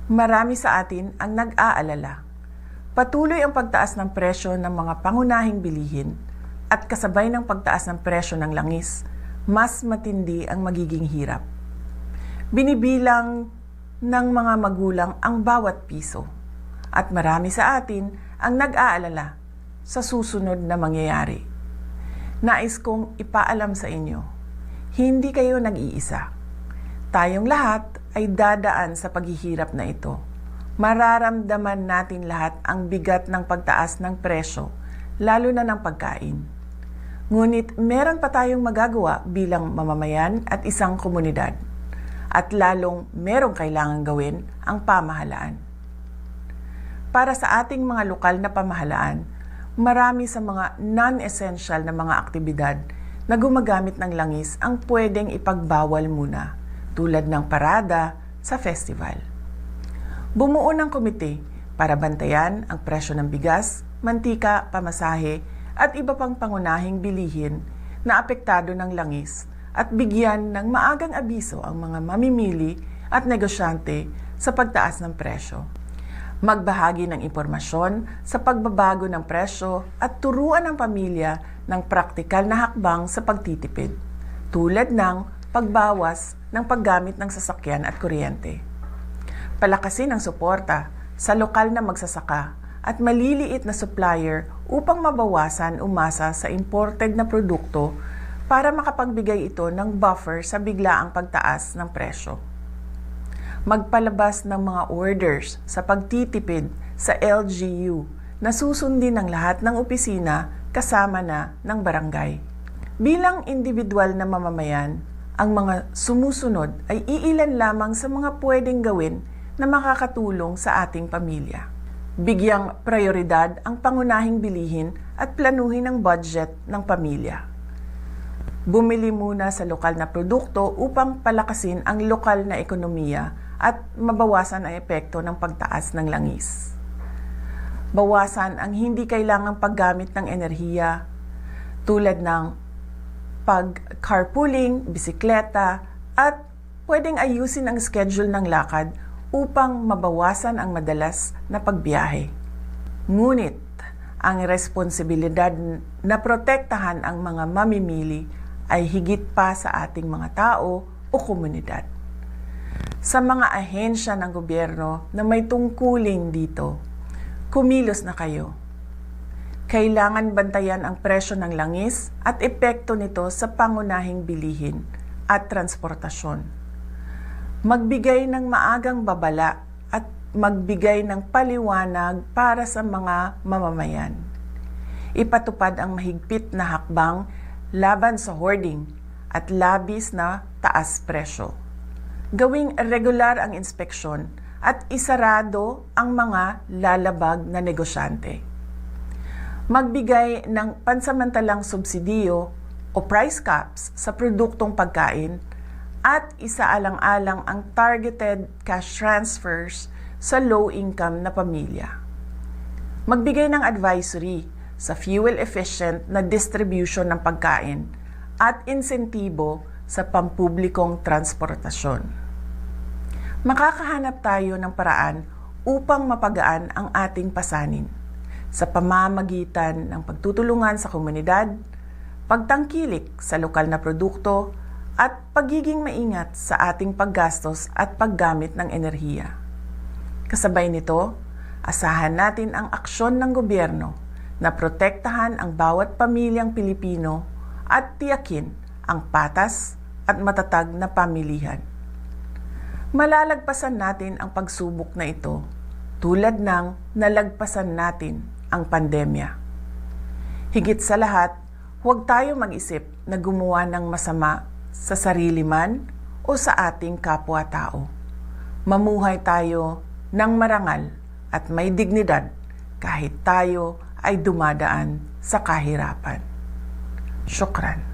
Marami sa atin ang nag-aalala. Patuloy ang pagtaas ng presyo ng mga pangunahing bilihin at kasabay ng pagtaas ng presyo ng langis, mas matindi ang magiging hirap. Binibilang ng mga magulang ang bawat piso at marami sa atin ang nag-aalala sa susunod na mangyayari. Nais kong ipaalam sa inyo, hindi kayo nag-iisa. Tayong lahat ay dadaan sa paghihirap na ito. Mararamdaman natin lahat ang bigat ng pagtaas ng presyo, lalo na ng pagkain. Ngunit meron pa tayong magagawa bilang mamamayan at isang komunidad. At lalong merong kailangan gawin ang pamahalaan. Para sa ating mga lokal na pamahalaan, marami sa mga non-essential na mga aktibidad na gumagamit ng langis ang pwedeng ipagbawal muna, tulad ng parada sa festival. Bumuo ng komite para bantayan ang presyo ng bigas, mantika, pamasahe at iba pang pangunahing bilihin na apektado ng langis at bigyan ng maagang abiso ang mga mamimili at negosyante sa pagtaas ng presyo. Magbahagi ng impormasyon sa pagbabago ng presyo at turuan ang pamilya ng praktikal na hakbang sa pagtitipid, tulad ng pagbawas ng paggamit ng sasakyan at kuryente. Palakasin ang suporta sa lokal na magsasaka at maliliit na supplier upang mabawasan umasa sa imported na produkto para makapagbigay ito ng buffer sa biglaang pagtaas ng presyo. Magpalabas ng mga orders sa pagtitipid sa LGU na susundin ng lahat ng opisina kasama na ng barangay. Bilang individual na mamamayan, ang mga sumusunod ay iilan lamang sa mga pwedeng gawin na makakatulong sa ating pamilya. Bigyang prioridad ang pangunahing bilihin at planuhin ang budget ng pamilya. Bumili muna sa lokal na produkto upang palakasin ang lokal na ekonomiya at mabawasan ang epekto ng pagtaas ng langis. Bawasan ang hindi kailangang paggamit ng enerhiya tulad ng pag-carpooling, bisikleta, at pwedeng ayusin ang schedule ng lakad upang mabawasan ang madalas na pagbiyahe. Ngunit, ang responsibilidad na protektahan ang mga mamimili ay higit pa sa ating mga tao o komunidad. Sa mga ahensya ng gobyerno na may tungkulin dito, kumilos na kayo. Kailangan bantayan ang presyo ng langis at epekto nito sa pangunahing bilihin at transportasyon. Magbigay ng maagang babala at magbigay ng paliwanag para sa mga mamamayan. Ipatupad ang mahigpit na hakbang laban sa hoarding at labis na taas presyo. Gawing regular ang inspeksyon at isarado ang mga lalabag na negosyante. Magbigay ng pansamantalang subsidiyo o price caps sa produktong pagkain at isaalang-alang ang targeted cash transfers sa low-income na pamilya. Magbigay ng advisory sa fuel-efficient na distribution ng pagkain at insentibo sa pampublikong transportasyon. Makakahanap tayo ng paraan upang mapagaan ang ating pasanin sa pamamagitan ng pagtutulungan sa komunidad, pagtangkilik sa lokal na produkto, at pagiging maingat sa ating paggastos at paggamit ng enerhiya. Kasabay nito, asahan natin ang aksyon ng gobyerno na protektahan ang bawat pamilyang Pilipino at tiyakin ang patas at matatag na pamilihan. Malalagpasan natin ang pagsubok na ito tulad ng nalagpasan natin ang pandemya. Higit sa lahat, huwag tayo mag-isip na gumawa ng masama sa sarili man o sa ating kapwa-tao. Mamuhay tayo ng marangal at may dignidad kahit tayo ay dumadaan sa kahirapan. Syukran.